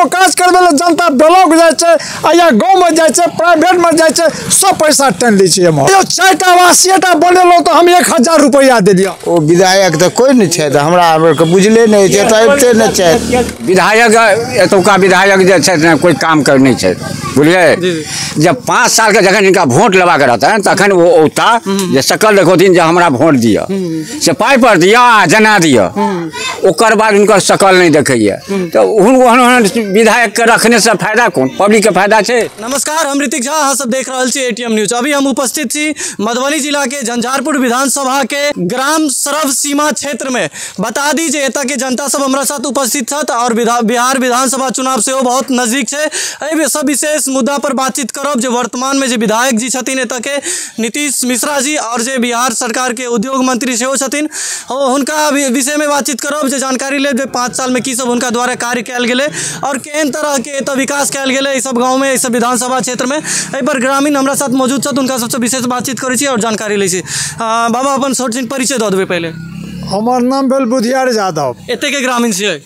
केओ काज करबे ले जनता ब्लॉक जाय छै आ या गांव में जाय छै प्राइवेट में जाय छै सब पैसा टान लै छै हम यो 4टा आवासीयटा बनेलो तो हम 1000 रुपया देलियो ओ विधायक तो कोई नहीं छै हमरा के बुझले नहीं छै त अबते नहीं छै विधायक एतुका विधायक जे छै ने कोई काम कर नहीं छै बुझलिए जब 5 साल के जखन इनका वोट लेवा के रहता तखन वो औता जे सकल देखोथिन जे हमरा वोट दिया से पाई पर दिया जना दिया ओकर बाद उनकर शकल नहीं देखैया तो ओहन विधायक के रखने से फायदा कौन पब्लिक के फायदा छै। नमस्कार, हम ऋतिक झा, अहाँ सब देख रहल छी एटीएम न्यूज। अभी हम उपस्थित छी मधुबनी जिला के झंझारपुर विधानसभा के ग्राम सरव सीमा क्षेत्र में। बता दी जे एतऽ के जनता सब हमरा साथ उपस्थित छथि और बिहार विधानसभा चुनाव से बहुत नजदीक छै। एहि सब विशेष मुद्दा पर बातचीत करब जे वर्तमान में जे विधायक जी छथिन एतऽ के नीतीश मिश्रा जी और जे बिहार सरकार के उद्योग मंत्री सेहो छथिन हुनका विषय में बातचीत करब जे जानकारी लेब जे 5 साल में की सब हुनका द्वारा कार्य कयल गेलै और केहन तरह के एतऽ विकास कयल गेलै ई सब गाँव में ई सब विधानसभा क्षेत्र में। एहि पर ग्रामीण हमरा साथ मौजूद छथि, हुनका सबसे विशेष बातचीत करै छी और जानकारी लै छी। बाबा अपन छोट छिन परिचय दऽ देबै पहले। हमर नाम भेल बुधियार यादव, एते के ग्रामीण छियै,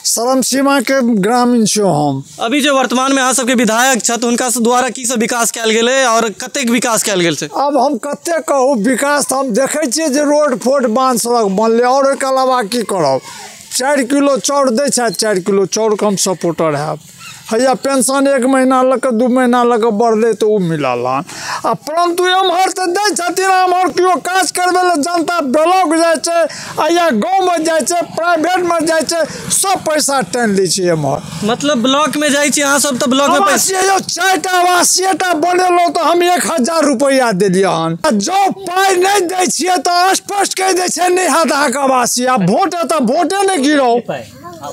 सरम सीमा के ग्रामीण छियै हम। अभी जो वर्तमान में अहाँ सबके विधायक छथि हुनका द्वारा की सब विकास कयल गेलै और कतेक विकास कयल गेल छै? अब हम कते कहू विकास हम देखै छियै जे रोड फोड बांध सड़क बनलै और ओकर अलावा की करब। 4 किलो चाउर दै छै, 4 किलो चाउर के हम सपोर्टर हैब। हैया पेंशन 1 महीना लग 2 महीना लग बढ़ले तो उ मिलल आ परंतु एम्हर तऽ दै छथिन एम्हर केओ काज करबे ले जनता ब्लॉक जाय छै आ या गांव में जाय छै प्राइवेट में जाय छै सब पैसा टान लै छै एम्हर। मतलब ब्लॉक में जाय छी अहाँ सब तऽ ब्लॉक में पैसा यो 4टा आवासीयटा बनेलो तो हम 1000 रुपया देलियो हन। जो पाई नहीं दै छियै तऽ स्पष्ट कहि दै छै नहीं हाथ के आवासी आ वोट तऽ वोटे नहीं गिरो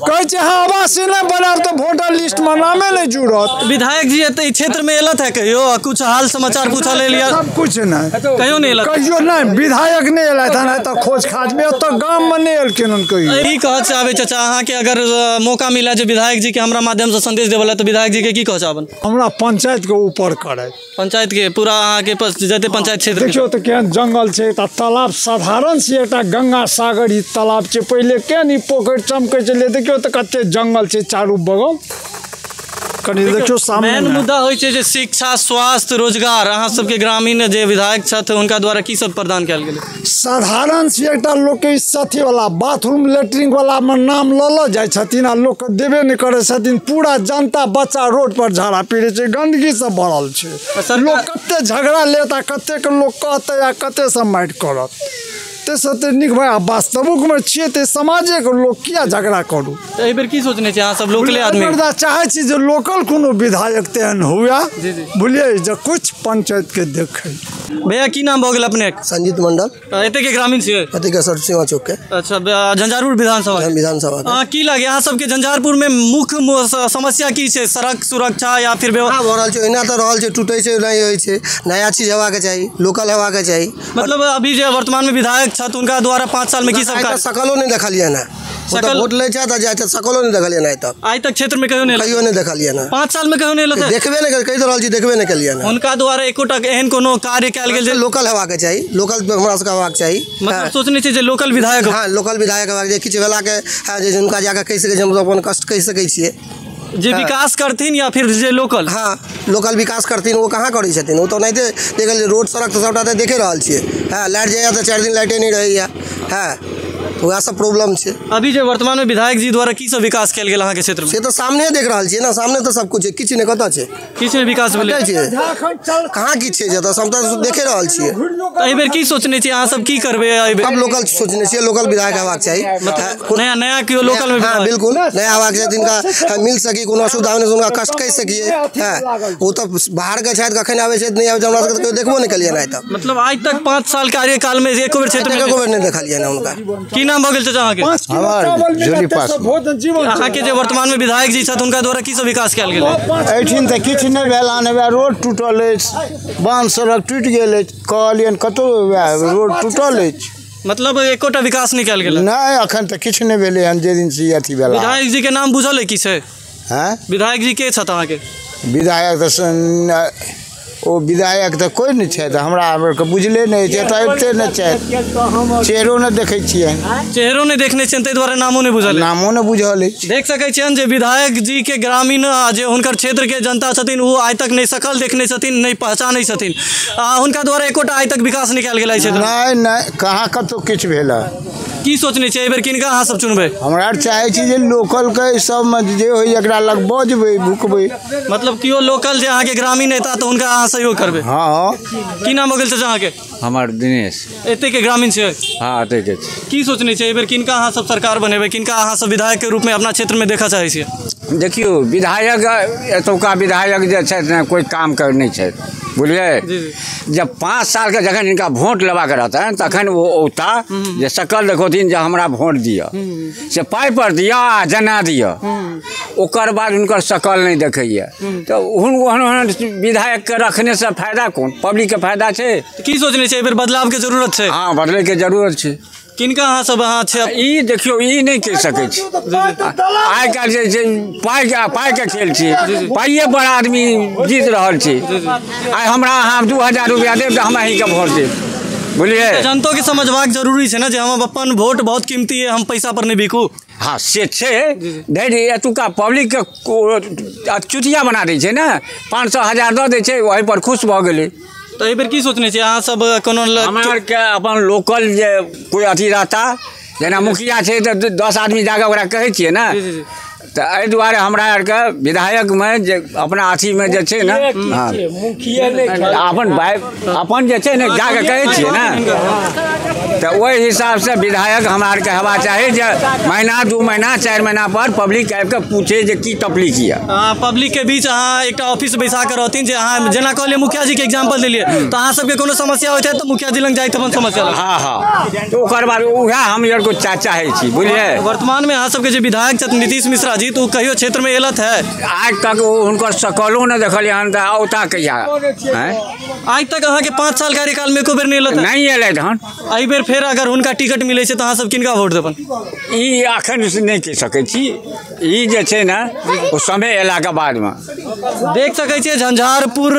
कहै छै हाँ आवासी नहीं बनाब तो वोटर लिस्ट में नामे नहीं जुड़त। विधायक जी एते क्षेत्र में एलत है कहियो कुछ हाल समाचार पूछा ले लिया? सब कुछ नहीं कहियो नहीं एलत, कहियो नहीं विधायक नहीं एलत है तो खोज खाज में तो गांव में नहीं एलकिन कहियो। ई कहऽ चाहबै चाचा अहाँ के अगर मौका मिला जे विधायक जी के हमरा माध्यम से संदेश देवला तो विधायक जी के की कहऽ चाहबन? हमरा पंचायत के ऊपर करे, पंचायत के पूरा अहाँ के जते पंचायत क्षेत्र देखियो तो केहन जंगल छै त तालाब साधारण से एकटा गंगा सागर ई तालाब छै पहले केहन ई पोखर चमकै छलै देखियो तो कते जंगल छै चारू बगल। कनी देखियो सामने मेन मुद्दा होइ छै जे शिक्षा स्वास्थ्य रोजगार अहाँ सबके ग्रामीण जे विधायक छथि हुनका द्वारा की सब प्रदान कयल गेलै? साधारण से एकटा लोक के अथी वाला बाथरूम लेटरिन वाला में नाम लऽ जाइ छथिन आ लोक के देबे नहीं करे छथिन। पूरा जनता बच्चा रोड पर झाड़ा पीड़े छै, गंदगी से भरल छै। लोग कते झगड़ा लेता कते के लोग कहते या कते से माइट करत ते निक भाई वास्तविक में छिए ते समाजे के लोग किया झगड़ा करू। तो एहि बेर की सोचने छी अहाँ सब लोकल आदमी? चाहे छी जे लोकल कोनो विधायक तेहन हुआ बुझलिए जे कुछ पंचायत के देखे। भैया की नाम भऽ गेल अपने? संजीत मंडल, एते के ग्रामीण छियै? एते के सरसीमा चौक के। अच्छा, झंझारपुर विधानसभा की लागे अहाँ सबके झंझारपुर में मुख्य समस्या की छै? सड़क सुरक्षा या फिर व्यवस्था भऽ रहल छै? एना तऽ रहल छै, टूटे छै नहीं होय छै, नया चीज हेबाक चाही, लोकल हेबाक चाही। मतलब अभी जे वर्तमान में विधायक छथि उनका द्वारा 5 साल में की सब सकलो नहीं देखलिए ना, सकल वोट ले छै त जाय छै सकलो नहीं देखलिए ना, आज तक क्षेत्र में कहियो नहीं देखलिए ना। 5 साल में कहियो नहीं लगे, देखबे नहीं कहि रहल छी, देखबे नहीं केलिए ना। उनका द्वारा एकोटा एहन कोनो कार्य कयल गेल जे लोकल हेबाक चाही, लोकल हमरा सबके हेबाक चाही। मतलब सोचने छी जे लोकल विधायक, हां लोकल विधायक हेबाक चाही, किछ भेला के जे हुनका जाके कहि सकै छै, हम अपन कष्ट कहि सकै छियै जे विकास करथिन या फिर जे लोकल लोकल विकास करथिन वो कहाँ करै छथिन? वो तो नहीं देखल रोड सड़क तो सबटा तो देखे रहल छियै। हाँ लाइट जाइए तो 4 दिन लाइटे नहीं रहैया। हाँ वह सब प्रॉब्लम छै। अभी जो वर्तमान में विधायक जी द्वारा की सब विकास कयल गेल अहाँ के क्षेत्र में? से तो सामने देख रहल छियै ना, सामने तो सब कुछ है, किछ नहीं कतऽ छै, किछ में विकास भेलै कहाँ किछ छै जतऽ सब तो देखे रहल छियै। एहि बेर की सोचने छी अहाँ सब की करबै? सब लोकल सोचने छियै, लोकल विधायक हेबाक चाही, नया नया केओ लोकल में। हाँ बिल्कुल नया हेबाक चाही, जिनका मिल सकी, कोनो असुविधा नहीं, उनका कष्ट कहि सकिए। हाँ वो तो बाहर के छथि, कखन आबै छै नहीं आबै छै, हमरा सबके देखबो नहीं केलिए ना। मतलब आज तक 5 साल कार्यकाल में एको बेर क्षेत्र में एको बेर नहीं देखलिए ना उनका। की नाम भऽ गेल चाचा अहाँ के? अहाँ के जे वर्तमान में विधायक जी छथि हुनका द्वारा की सब विकास कयल गेल? एठिन तऽ किछु नहीं भेल हन, रोड टूटल अछि, बांध सड़क टूटि गेल अछि, कहलियन कतौ रोड टूटल अछि। मतलब एकोटा विकास नहीं कयल गेल? नहीं अखन तऽ किछु नहीं भेलै हन जे दिन से अथी भेल। विधायक जी के नाम बुझल है की छै? हैं विधायक जी के छथि अहाँ के? विधायक ओ विधायक तो कोई नहीं छे, हमरा बुझले नहीं छे, तो अबिते नहीं छे, चेहरो नहीं देखे छिए, चेहरो नहीं देखने छियन ताहि दुआरे नामो नहीं बुझल, नामो नहीं बुझल। देख सकै छियन जे विधायक जी के ग्रामीण जे हुनकर क्षेत्र के जनता छथिन वो आइ तक नहीं सकल देखने छथिन, नहीं पहचानै छथिन, हुनका द्वारा एकोटा आइ तक विकास नहीं कयल गेल छै। नहीं कहाँ कतौ किछु भेल। की सोचने छै एहि बेर किनका अहाँ सब चुनबै? हमरा चाहे छी जे लोकल के सब में जे होय एकरा लग बजबै भुकबै, मतलब कियो लोकल जे अहाँ के ग्रामीण नेता तो हुनका अहाँ सहयोग करबै? हाँ। की नाम हो गेल छै अहाँ के? हमर दिनेश। एते के ग्रामीण छै? हाँ एते के। की सोचने छै एहि बेर किनका अहाँ सब सरकार बनेबै, किनका अहाँ सब विधायक के रूप में अपना क्षेत्र में देखा चाहै छियै? देखियो विधायक एतुका विधायक जे छै ने कोई काम कर नहीं छै, बुझलिए। जब 5 साल के जखन इनका वोट लेवा के रहते हैं तखन वो औता जे सकल देखोथिन जे हमरा वोट दिया से पाई पर दिया आ जना दिया, ओकर बाद उनकर सकल नहीं देखैया। तो ओहन विधायक के रखने से फायदा कोन? पब्लिक के फायदा छै। की सोचने छै एहि बेर बदलाव के जरूरत छै? हाँ बदले के जरूरत छै। किनका अहाँ सब अहाँ छै? ई देखियो ई नहीं कह सकै छी, आइ काल्हि जे छै पाई के खेल छै, पाइए पर आदमी जीत रहल छै। आइ हमरा अहाँ 2000 रुपया देब तो हम अहीं के वोट देब, बुझलिए। जनतो के समझबाक जरूरी छै ना जे हम अपन वोट बहुत कीमती है, हम पैसा पर नहीं बिकू। हाँ से छै, धैर्य एतुका पब्लिक के चुतिया बना दै छै ने, 500,000 दऽ दै छै वही पर खुश भऽ गेलै। तो एहि बेर की सोचने छियै अहाँ सब? कोनो हमरा के अपन लोकल जे कोई अथी रहता, जेना मुखिया छै तो 10 आदमी जाके ओकरा कहै छियै ना, तो एहि दुआरे हमरा आरके विधायक में जे अपना अथी में जे छै ने, अपन जे छै ने जाके कहै छियै ना, तो ओहि हिसाब से विधायक हमरा आरके हेबा चाही जे महीना 2 महीना 4 महीना पर पब्लिक आबि के पूछे जे की तकलीफ यऽ। पब्लिक के बीच अहाँ एक ऑफिस बैसा के रहथिन जे अहाँ जेना कहलिए मुखिया जी के एग्जाम्पल देलिए, तो अहाँ सबके कोनो समस्या होइत है तो मुखिया जी लग जाइत अपन समस्या लग। हाँ तो ओकर बाद उएह हम यार को चाहै छी, बुझलिए। वर्तमान में अहाँ सबके जे विधायक छथिन नीतीश मिश्रा जी, तो कहियो क्षेत्र में एलत है? आज तक हुनकर सकलो नहीं देखलिए हन, औता कहिया आज तक अहाँ के 5 साल कार्यकाल में एको बेर नहीं एलत? नहीं एलैथ हन। एहि बेर फेर अगर हुनका टिकट मिले छै तो अहाँ सब किनका वोट देबन? ई अखन नहीं कह सकै छी, ई जे छै ना ओ समय एला के बाद में देख सकै छियै झंझारपुर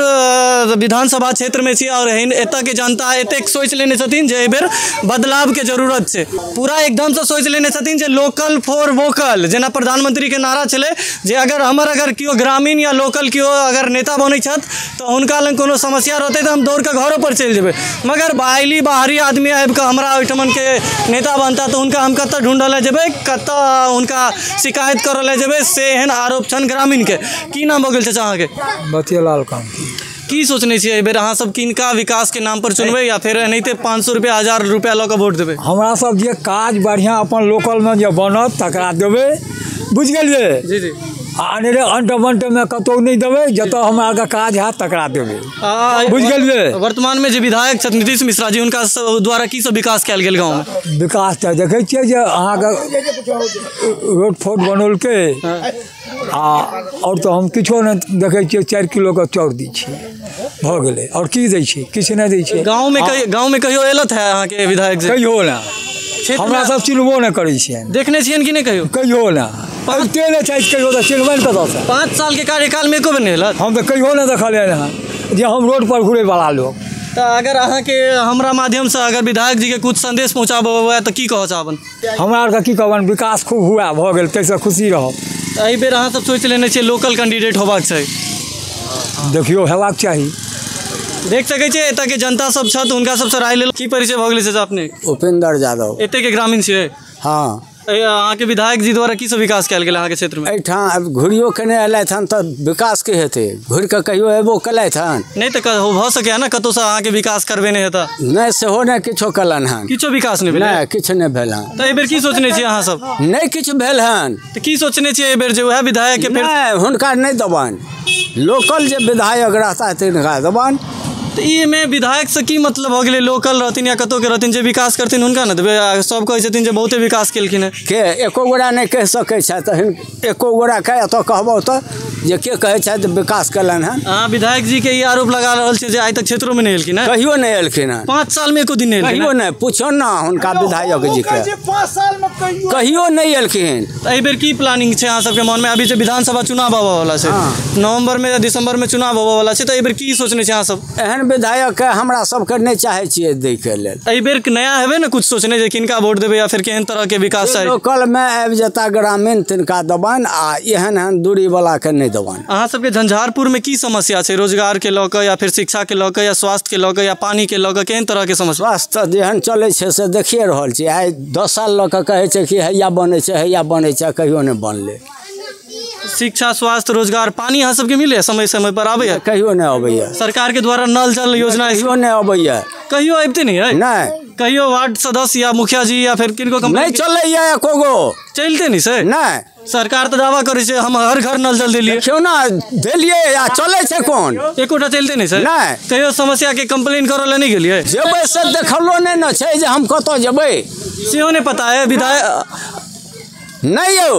विधानसभा क्षेत्र में छी और एतऽ के जनता एतेक सोच लेने छथिन जे एहि बेर बदलाव के जरूरत छै। पूरा एकदम से सोच लेने छथिन जे लोकल फॉर वोकल, जेना प्रधानमंत्री के नारा छलै जे अगर कियो ग्रामीण या लोकल कियो अगर नेता बनै छथि तो हुनका लग कोनो समस्या रहतै तो हम दौड़ के घरों पर चलि जेबै, मगर बाहरी आदमी आबि के हमरा ओहिठमन के नेता बनता तो हुनका हम कतऽ ढूंढऽ लए जेबै, कतऽ हुनका शिकायत करऽ लए जेबै, से एहन आरोप छनि ग्रामीण के। की नाम भऽ गेल छै अहाँके? बतियालाल काम। की सोचने छियै एहि बेर अहाँ सब किनका विकास के नाम पर चुनबै या फिर एनाहिते 500 रुपया 1000 रुपया लऽ कऽ वोट देबै? हमरा सब जे काज बढ़िया अपन लोकल में जे बनत तकरा देबै, बुझ गेलिए। जी जी। अनेरे अंट में कतौ नहीं देबै, जतऽ हमरा के काज हैत तकरा देबै, बुझ गेलिए। वर्तमान में जे विधायक छथि नीतीश मिश्रा जी, हुनका द्वारा की सब विकास कयल गेल गाँव में? विकास तो देखै छियै जे अहाँके रोड फोड बनौलकै, और तो हम किछो नहीं देखै छियै। 4 किलो के चाउर दै छियै, भऽ गेलै, और की दै छियै? किछु नहीं दै छियै। गाँव में कहियो एलत है अहाँके विधायक जी? कहियो ना, हमरा सब चिन्हबो नहीं करै छियनि। देखने छियनि कि नहीं कहियो? कहियो ना, अबिते नहीं छै कहियो, तो चिन्हबै ने कतऽ से? 5 साल के कार्यकाल में एको बेर नहीं एलत? हम तो कहियो नहीं देखलियै हँ जे हम रोड पर घुरै वाला लोग। तो अगर अहाँ के हमरा माध्यम से अगर विधायक जी के कुछ संदेश पहुँचाबऽ हुआ तो की कहऽ चाहबन? हमरा आरके की कहबन, विकास खूब हुआ, भऽ गेल, ताहिसँ खुशी रहब। एहि बेर अहाँ सब सोचि लेने छियै लोकल कैंडिडेट होबाक चाही? देखियो हेबाक चाही। देख सकै छियै एतऽ के जनता सब छथि, हुनका सबसँ राय लेल। की परिचय भऽ गेलै से अपने? उपेंद्र यादव। एते के ग्रामीण छियै? हाँ। अहाँ के विधायक जी द्वारा की सब विकास कयल गेल अहाँ के क्षेत्र में? एहिठाम घुरियो केने एलथि हन तऽ विकास के हेतै, घुरि कऽ कहियो एबो केलथि हन? नहीं तो भऽ सकैए ना कतौ से अहाँ के विकास करबे नहीं हेता? नहीं सेहो नहीं किछो केलन हन। किछो विकास नहीं भेल? नहीं किछु नहीं भेल हन। तऽ एहि बेर की सोचने छियै अहाँ सब? नहीं किछु भेल हन। तऽ की सोचने छियै एहि बेर जे वएह विधायक के फेर? नहीं हुनका नहीं देबन, लोकल जे विधायक रहता तिनका देबन। तो ये में विधायक से की मतलब हो गए लोकल रहथिन या कतौ के रहथिन जे विकास करथिन हुनका न देबे सब कहै छथिन जे बहुते विकास केलखिन है के एको गोरा नहीं कह सकै छै तहन एको गोरा के एतऽ कहबो तऽ जे के कहै छै विकास केलन हन। हां विधायक जी के ई आरोप लगा रहल छै जे आइ तक क्षेत्रों में नहीं एलखिन है कहियो नहीं एलखिन हन 5 साल में एको दिन नहीं एलखिन कहियो नहीं पूछो ना हुनका विधायक जी के 5 साल में कहियो नहीं एलखिन। एहि बेर की प्लानिंग छै अहाँ सबके मन में अभी जे विधानसभा चुनाव आबऽ वाला छै नवंबर में या दिसंबर में चुनाव आबऽ वाला छै तऽ एहि बेर की सोचने छै अहाँ सब एहन विधायक के हमरा सबके नहीं चाहे छियै दै के लेल। एहि बेर नया हेबे ने कुछ सोचने जे किनका वोट देबे या फिर केहन तरह के विकास चाही लोकल में आबि जेता ग्रामीण तिनका देबन आ एहन दूरी वाला के नहीं देबन। अहाँ सबके झंझारपुर में की समस्या छै रोजगार के लऽ कऽ या फिर शिक्षा के लऽ कऽ या स्वास्थ्य के लऽ कऽ या पानी के लऽ कऽ केहन तरह के समस्या स्वास्थ्य जेहन चलै छै से देखिए रहल छी आइ 10 साल लऽ कऽ कहै छै कि हैया बनै छै कहियो नहीं बनलै। शिक्षा स्वास्थ्य रोजगार पानी अहाँ सबके मिले समय समय पर आबे है कहियो नहीं अबैया सरकार के द्वारा नल जल योजना कहियो नहीं अबैया कहियो आबिते नहीं है नहीं कहियो वार्ड सदस्य या मुखिया जी या फिर किनको नहीं चलैया एको गो चलते नहीं से नहीं सरकार तो दावा करे छै हम हर घर नल जल देलिए क्यों ना देलिए आ चलै छै कोन एकोटा चलते नहीं से नहीं कहियो समस्या के कंप्लेन करऽ ले नहीं गेलिए जेबै से देखलो नहीं न छै जे हम कतऽ जेबै सेहो नहीं पता है विधायक नहीं यौ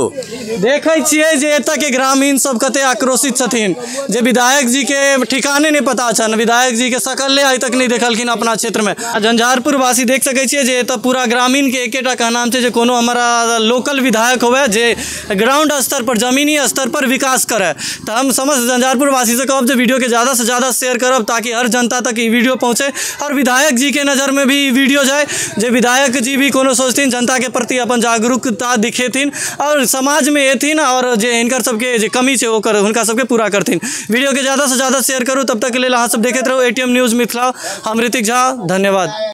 देखै छियै जे एतऽ के ग्रामीण सब कते आक्रोशित छथिन जे विधायक जी के ठिकाने नहीं पता छन विधायक जी के शकले आइ तक नहीं देखलखिन अपना क्षेत्र में। झंझारपुर वासी देख सकै छियै जे एतऽ पूरा ग्रामीण के एकेटा कहनाम छै जे कोनो हमारा लोकल विधायक होवे जे ग्राउंड स्तर पर जमीनी स्तर पर विकास करे। तो हम समस्त झंझारपुर वासी से कहब जे वीडियो के ज़्यादा से ज़्यादा शेयर करब ताकि हर जनता तक ये वीडियो पहुँचे और विधायक जी के नज़र में भी वीडियो जाए जे विधायक जी भी कोनो सोचथिन जनता के प्रति अपन जागरूकता दिखेथिन और समाज में एथिन और जे इनकर सबके जे कमी छै ओकर हुनका सबके पूरा करथिन। वीडियो के ज़्यादा से ज़्यादा शेयर करू तब तक के लेल अहाँ सब देखैत रहू ATM न्यूज़ मिथिला। हम ऋतिक झा धन्यवाद।